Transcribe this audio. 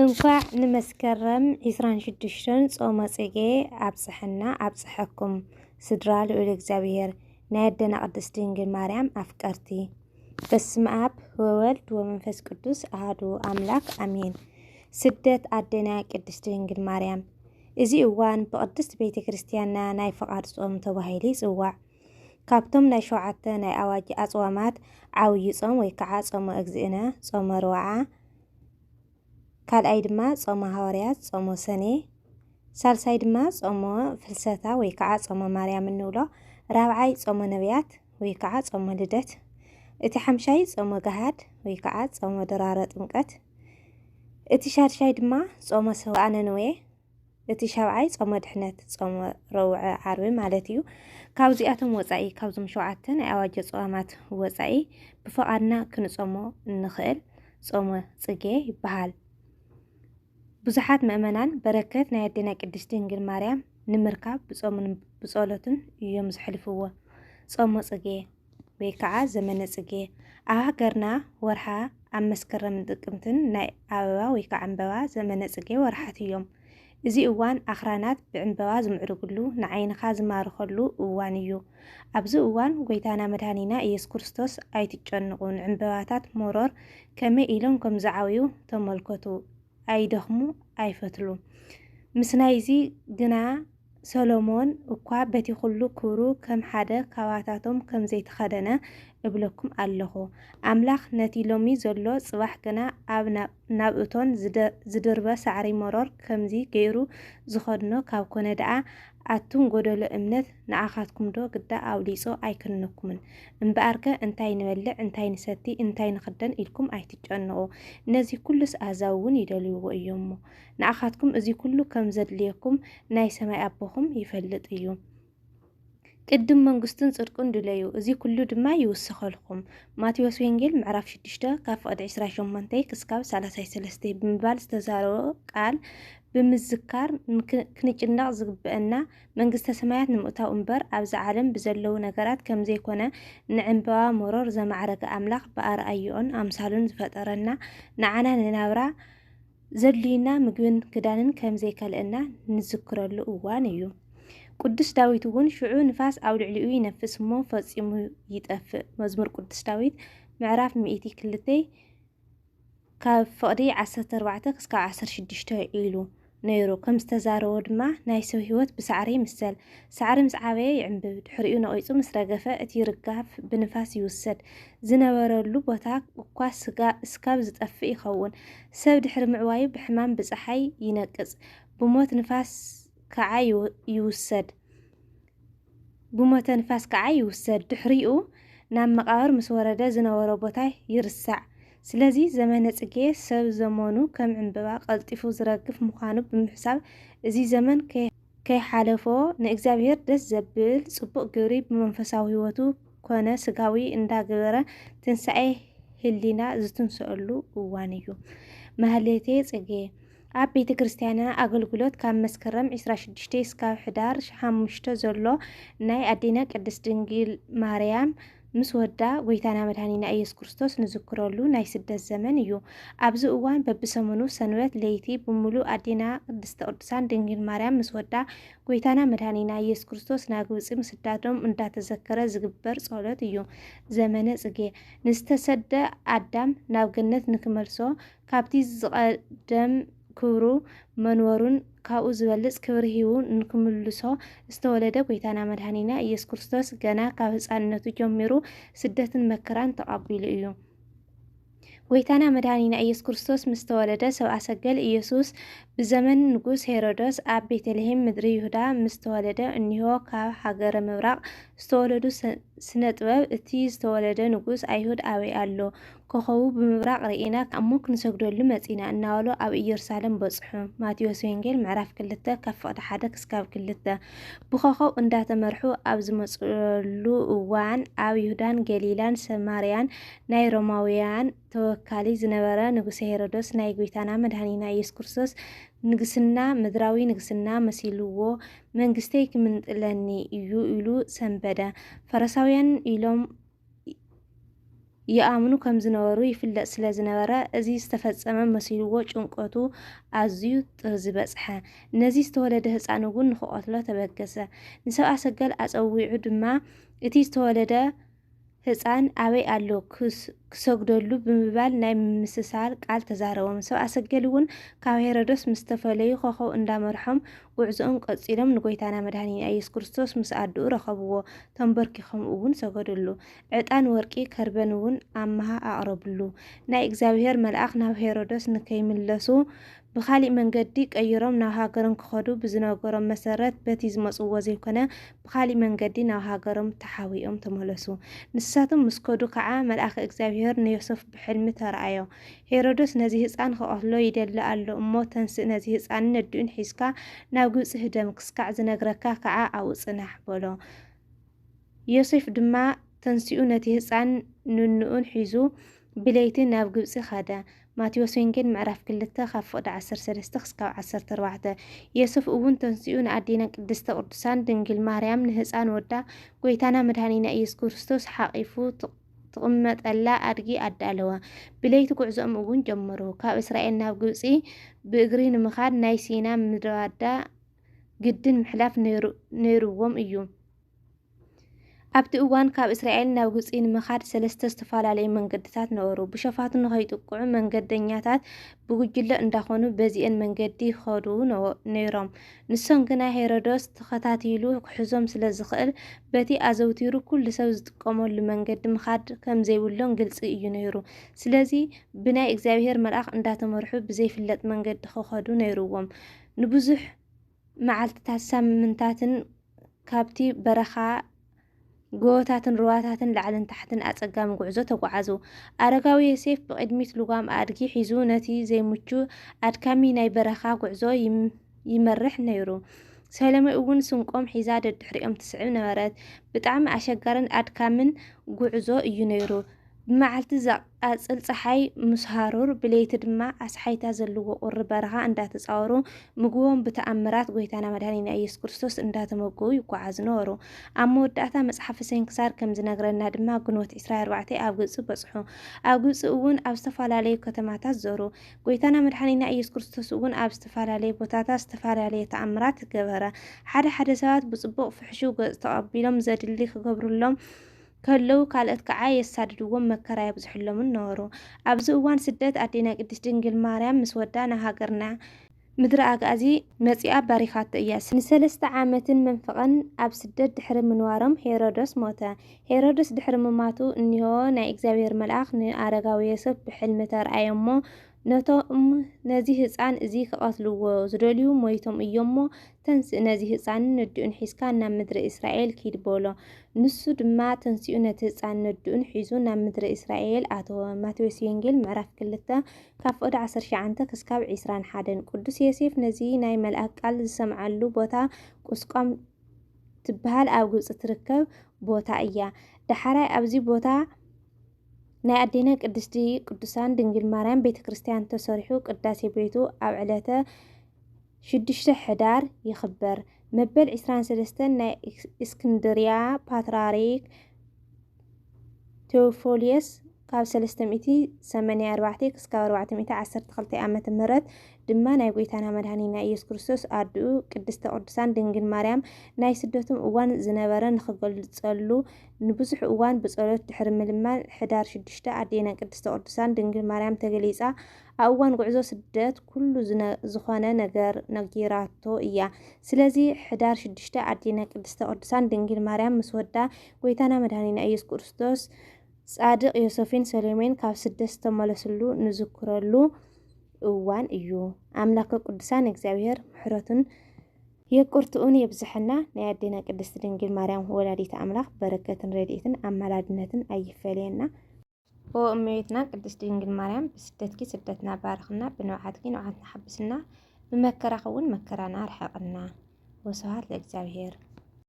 እንኳዕ ንመስከረም 26 ጾመ ጽጌ አብጽሕና አብጽሐኩም ስድራ ልዑል እግዚአብሔር ናይ አደና ቅድስት ድንግል ማርያም አፍቀርቲ በስመ አብ ወወልድ ወመንፈስ ቅዱስ አሐዱ አምላክ አሜን። ስደት አደና ቅድስት ድንግል ማርያም እዚ እዋን በቅድስት ቤተ ክርስቲያንና ናይ ፍቃድ ጾም ተባሂሉ ይጽዋዕ። ካብቶም ናይ ሸውዓተ ናይ አዋጅ አጽዋማት ዓብይ ጾም ወይ ከዓ ጾመ እግዚእነ ጾመ ርዋዓ ካልአይ ድማ ጾመ ሐዋርያት ጾመ ሰኔ ሳልሳይ ድማ ጾመ ፍልሰታ ወይ ከዓ ጾመ ማርያም እንብሎ ራብዓይ ጾመ ነቢያት ወይ ከዓ ጾመ ልደት እቲ ሓምሻይ ጾመ ገሃድ ወይ ከዓ ጾመ ደራረ ጥምቀት እቲ ሻድሻይ ድማ ጾመ ሰብአ ነነዌ እቲ ሻብዓይ ጾመ ድሕነት ጾመ ረውዕ ዓርቢ ማለት እዩ። ካብዚኣቶም ወፃኢ ካብዞም ሸውዓተ ናይ አዋጅ ጾማት ወፃኢ ብፈቃድና ክንጾሞ እንኽእል ጾመ ጽጌ ይበሃል። ብዙሓት ምእመናን በረከት ናይ አደና ቅድስት ድንግል ማርያም ንምርካብ ብጾምን ብጸሎትን እዮም ዝሕልፍዎ። ጾመ ጽጌ ወይ ከዓ ዘመነ ጽጌ ኣብ ሃገርና ወርሓ ኣብ መስከረምን ጥቅምትን ናይ አበባ ወይ ከዓ ዕንበባ ዘመነ ጽጌ ወርሓት እዮም። እዚ እዋን ኣኽራናት ብዕንበባ ዝምዕርግሉ ንዓይንኻ ዝማርኸሉ እዋን እዩ። ኣብዚ እዋን ጎይታና መድኃኒና ኢየሱስ ክርስቶስ ኣይትጨንቁን ዕንበባታት ሞሮር ከመይ ኢሎም ከም ዝዓብዩ ተመልከቱ ኣይደኽሙ ኣይፈትሉ። ምስ ናይዚ ግና ሰሎሞን እኳ በቲ ኩሉ ክብሩ ከም ሓደ ካባታቶም ከም ዘይተኸደነ እብለኩም ኣለኹ። ኣምላኽ ነቲ ሎሚ ዘሎ ጽባሕ ግና ኣብ ናብ እቶን ዝድርበ ሳዕሪ ሞሮር ከምዚ ገይሩ ዝኸድኖ ካብ ኮነ ደኣ ኣቱም ጎደሎ እምነት ንኣኻትኩም ዶ ግዳ ኣውሊጾ ኣይክንኩምን እምበኣርከ እንታይ ንበልዕ እንታይ ንሰቲ እንታይ ንኽደን ኢልኩም ኣይትጨንቁ ነዚ ኩሉስ ኣሕዛብ እውን ይደልይዎ እዮም እሞ ንኣኻትኩም እዚ ኩሉ ከም ዘድልየኩም ናይ ሰማይ ኣቦኹም ይፈልጥ እዩ። ቅድም መንግስትን ጽድቁን ድለዩ እዚ ኩሉ ድማ ይውሰኸልኩም። ማቴዎስ ወንጌል ምዕራፍ 6 ካብ ፍቅዲ 28 ክሳብ 33 ብምባል ዝተዛረበ ቃል ብምዝካር ክንጭነቕ ዝግብአና መንግስተ ሰማያት ንምእታው እምበር ኣብዚ ዓለም ብዘለዉ ነገራት ከም ዘይኮነ ንዕንበባ ሞሮር ዘማዕረገ ኣምላኽ ብኣርኣይኦን ኣምሳሉን ዝፈጠረና ንዓና ንናብራ ዘድልዩና ምግብን ክዳንን ከም ዘይከልአና ንዝክረሉ እዋን እዩ። ቅዱስ ዳዊት እውን ሽዑ ንፋስ ኣብ ልዕሊኡ ይነፍስ እሞ ፈጺሙ ይጠፍእ መዝሙር ቅዱስ ዳዊት ምዕራፍ 102 ካብ ፍቅዲ 14 ክሳብ 16 ኢሉ ነይሩ። ከም ዝተዛረቦ ድማ ናይ ሰብ ህይወት ብሳዕሪ ይምሰል። ሳዕሪ ምስ ዓበየ ይዕንብብ ድሕሪኡ ነቂፁ ምስ ረገፈ እቲ ርጋፍ ብንፋስ ይውሰድ ዝነበረሉ ቦታ እኳ እስካብ ዝጠፍእ ይኸውን። ሰብ ድሕሪ ምዕዋዩ ብሕማም ብፀሓይ ይነቅጽ ብሞተ ንፋስ ከዓ ይውሰድ ድሕሪኡ ናብ መቃብር ምስ ወረደ ዝነበረ ቦታ ይርሳዕ። ስለዚ ዘመነ ጽጌ ሰብ ዘመኑ ከም ዕንበባ ቀልጢፉ ዝረግፍ ምዃኑ ብምሕሳብ እዚ ዘመን ከይሓለፎ ንእግዚአብሔር ደስ ዘብል ጽቡቕ ግብሪ ብመንፈሳዊ ህይወቱ ኮነ ስጋዊ እንዳገበረ ትንሣኤ ህሊና ዝትንሰአሉ እዋን እዩ። ማህሌተ ጽጌ ኣብ ቤተ ክርስቲያንና ኣገልግሎት ካብ መስከረም 26 እስካብ ሕዳር 5 ዘሎ ናይ አዴና ቅድስት ድንግል ማርያም ምስ ወዳ ጎይታና መድኃኒና ኢየሱስ ክርስቶስ ንዝክረሉ ናይ ስደት ዘመን እዩ። ኣብዚ እዋን በብሰሙኑ ሰንበት ለይቲ ብምሉእ አዴና ቅድስተ ቅዱሳን ድንግል ማርያም ምስ ወዳ ጎይታና መድኃኒና ኢየሱስ ክርስቶስ ናብ ግብፂ ምስዳዶም እንዳተዘከረ ዝግበር ጸሎት እዩ። ዘመነ ጽጌ ንዝተሰደ አዳም ናብ ገነት ንክመልሶ ካብቲ ዝቐደም ክብሩ መንበሩን ካብኡ ዝበልጽ ክብሪ ሂቡ ንክምልሶ ዝተወለደ ጎይታና መድኃኒና ኢየሱስ ክርስቶስ ገና ካብ ህፃንነቱ ጀሚሩ ስደትን መከራን ተቐቢሉ እዩ። ጎይታና መድኃኒና ኢየሱስ ክርስቶስ ምስ ተወለደ ሰብአ ሰገል ኢየሱስ ብዘመን ንጉስ ሄሮዶስ ኣብ ቤተልሔም ምድሪ ይሁዳ ምስ ተወለደ እኒሆ ካብ ሃገረ ምብራቅ ዝተወለዱ ስነ ጥበብ እቲ ዝተወለደ ንጉስ ኣይሁድ ኣበይ ኣሎ ኮኸቡ ብምብራቅ ርኢና እሞ ክንሰግደሉ መጺና እናበሎ ኣብ ኢየሩሳሌም በጽሑ። ማቴዎስ ወንጌል ምዕራፍ 2 ካብ ፍቅዲ 1 ክሳብ 2 ብኮኸብ እንዳተመርሑ ኣብ ዝመጽሉ እዋን ኣብ ይሁዳን ገሊላን ሰማርያን ናይ ሮማውያን ተወካሊ ዝነበረ ንጉስ ሄሮዶስ ናይ ጎይታና መድኃኒና ኢየሱስ ክርስቶስ ንግስና ምድራዊ ንግስና መሲልዎ መንግስተይ ክምንጥለኒ እዩ ኢሉ ሰንበደ። ፈሪሳውያን ኢሎም يأمنوا كم زنورو يفلق سلا زنورا ازي استفصم مسيلو ጭንቀቱ أزيو ترزبصح نزي استولد ህፃን እውን ንኽቆትሎ ተበገሰ ንሰብኣ ሰገል ኣፀዊዑ ድማ እቲ ዝተወለደ ህፃን ኣበይ ኣሎ ክሰግደሉ ብምባል ናይ ምስሳር ቃል ተዛረቦም ሰብኣ ሰገል እውን ካብ ሄሮዶስ ምስ ተፈለዩ ኮኸው እንዳመርሖም ጉዕዞኦም ቀፂሎም ንጎይታና መድሃኒና ኢየሱስ ክርስቶስ ምስ ኣድኡ ረኸብዎ ተንበርኪኾም እውን ሰገድሉ ዕጣን ወርቂ ከርበን እውን ኣመሃ ኣቕረብሉ ናይ እግዚአብሔር መልአክ ናብ ሄሮዶስ ንከይምለሱ ብኻሊእ መንገዲ ቀይሮም ናብ ሃገሮም ክኸዱ ብዝነገሮም መሰረት በቲ ዝመጽዎ ዘይኮነ ብኻሊእ መንገዲ ናብ ሃገሮም ተሓዊኦም ተመለሱ ንሳቶም ምስ ከዱ ከዓ መልአክ እግዚአብሔር ንዮሴፍ ብሕልሚ ተረኣዮ ሄሮዶስ ነዚ ህፃን ክቆትሎ ይደሊ ኣሎ እሞ ተንስእ ነዚ ህፃን ነድኡን ሒዝካ ናብ ግብፂ ህደም ክስካዕ ዝነግረካ ከዓ ኣብኡ ጽናሕ በሎ ዮሴፍ ድማ ተንስኡ ነቲ ህፃን ንንኡን ሒዙ ብለይቲ ናብ ግብፂ ኸደ ማቴዎስ ወንጌል ምዕራፍ 2 ካብ ፍቅዲ 13 ክሳብ 14 ዮሴፍ እውን ተንስኡ ንኣዴና ቅድስተ ቅዱሳን ድንግል ማርያም ንህፃን ወዳ ጎይታና መድሃኒና ኢየሱስ ክርስቶስ ሓቂፉ ትቕመጠላ ኣድጊ ኣዳለዋ ብለይቲ ጉዕዞኦም እውን ጀመሩ ካብ እስራኤል ናብ ግብፂ ብእግሪ ንምኻድ ናይ ሲና ምድረ በዳ ግድን ምሕላፍ ነይሩዎም እዩ ኣብቲ እዋን ካብ እስራኤል ናብ ግብፂ ንምኻድ ሰለስተ ዝተፈላለዩ መንገድታት ነበሩ ብሸፋቱ ንኸይጥቅዑ መንገደኛታት ብጉጅለ እንዳኾኑ በዚአን መንገዲ ይኸዱ ነይሮም ንሶም ግና ሄሮዶስ ተኸታቲሉ ክሕዞም ስለ ዝኽእል በቲ ኣዘውቲሩ ኩሉ ሰብ ዝጥቀመሉ መንገዲ ምኻድ ከም ዘይብሎም ግልጽ እዩ ነይሩ ስለዚ ብናይ እግዚአብሔር መልአክ እንዳተመርሑ ብዘይፍለጥ መንገዲ ክኸዱ ነይሩዎም ንብዙሕ መዓልትታት ሳምንታትን ካብቲ በረኻ ጎታትን ሩዋታትን ላዕልን ታሕትን ኣጸጋሚ ጉዕዞ ተጓዓዙ ኣረጋዊ ዮሴፍ ብቅድሚት ልጓም ኣድጊ ሒዙ ነቲ ዘይምቹ ኣድካሚ ናይ በረኻ ጉዕዞ ይመርሕ ነይሩ ሰለሜ እውን ስንቆም ሒዛ ደድሕሪኦም ትስዕብ ነበረት ብጣዕሚ ኣሸጋርን ኣድካምን ጉዕዞ እዩ ነይሩ ብመዓልቲ ዘቃጽል ፀሓይ ምስሃሩር ብለይቲ ድማ ኣስሓይታ ዘለዎ ቁሪ በረኻ እንዳተፃወሩ ምግቦም ብተኣምራት ጎይታና መድሃኒና ኢየሱስ ክርስቶስ እንዳተመገቡ ይጓዓዙ ነበሩ ኣብ መወዳእታ መጽሓፈ ስንክሳር ከም ዝነግረና ድማ ግንቦት 24 ኣብ ግብፂ በጽሑ ኣብ ግብፂ እውን ኣብ ዝተፈላለዩ ከተማታት ዘሩ ጎይታና መድሃኒና ኢየሱስ ክርስቶስ እውን ኣብ ዝተፈላለዩ ቦታታት ዝተፈላለዩ ተኣምራት ገበረ ሓደ ሰባት ብጽቡቕ ፍሕሹ ገጽ ተቐቢሎም ዘድሊ ክገብሩሎም ከለው ካልኦት ከዓ የሳድድዎም መከራ የብዝሕሎምን ነበሩ ኣብዚ እዋን ስደት ኣዴና ቅድስት ድንግል ማርያም ምስ ወዳ ናብ ሃገርና ምድሪ ኣጋዚ መጺኣ ባሪኻቶ እያ ንሰለስተ ዓመትን መንፈቐን ኣብ ስደት ድሕሪ ምንዋሮም ሄሮዶስ ሞተ ሄሮዶስ ድሕሪ ምማቱ እኒሆ ናይ እግዚአብሔር መልአክ ንኣረጋዊ ዮሴፍ ብሕልሚ ተረኣዮሞ ነቶም ነዚ ህፃን እዚ ክቐትልዎ ዝደልዩ ሞይቶም እዮሞ ተንስእ ነዚ ህፃን ነድኡን ሒዝካ ናብ ምድሪ እስራኤል ኪድ በሎ ንሱ ድማ ተንስኡ ነቲ ህፃን ነድኡን ሒዙ ናብ ምድሪ እስራኤል ኣተወ ማቴዎስ ወንጌል ምዕራፍ 2 ካብ ፍቅዲ 19 ክሳብ 21 ቅዱስ ዮሴፍ ነዚ ናይ መልአክ ቃል ዝሰምዓሉ ቦታ ቁስቋም ትበሃል ኣብ ግብፂ ትርከብ ቦታ እያ ዳሕራይ ኣብዚ ቦታ ናይ ኣዴና ቅድስቲ ቅዱሳን ድንግል ማርያም ቤተ ክርስቲያን ተሰሪሑ ቅዳሴ ቤቱ ኣብ ዕለተ 6 ሕዳር ይኽበር መበል 23 ናይ እስክንድርያ ፓትርያርክ ቴዎፎልዮስ ካብ 384 ክሳብ 412 ዓመተ ምህረት ድማ ናይ ጎይታና መድሃኒና ኢየሱስ ክርስቶስ ኣድኡ ቅድስተ ቅዱሳን ድንግል ማርያም ናይ ስደቱም እዋን ዝነበረ ንኽገልጸሉ ንብዙሕ እዋን ብጸሎት ድሕሪ ምልማን ሕዳር 6 ኣዴና ቅድስተ ቅዱሳን ድንግል ማርያም ተገሊጻ ኣብ እዋን ጉዕዞ ስደት ኩሉ ዝኾነ ነገር ነጊራቶ እያ ስለዚ ሕዳር 6 ኣዴና ቅድስተ ቅዱሳን ድንግል ማርያም ምስ ወዳ ጎይታና መድሃኒና ኢየሱስ ክርስቶስ ጻድቕ ዮሴፍን ሰሎሜን ካብ ስደት ተመለሱሉ ንዝክረሉ እዋን እዩ ኣምላከ ቅዱሳን እግዚአብሔር ምሕረቱን የቁርቱን የብዝሕና ናይ ኣዴና ቅድስት ድንግል ማርያም ወላዲተ ኣምላኽ በረከትን ረድኤትን ኣማላድነትን ኣይፈለየና ወእመቤትና ቅድስት ድንግል ማርያም ብስደትኪ ስደትና ባርኽና ብንውዓትኪ ንውዓትና ሓብስና ብመከራኸ እውን መከራና ርሐቕና ወስብሐት ለእግዚአብሔር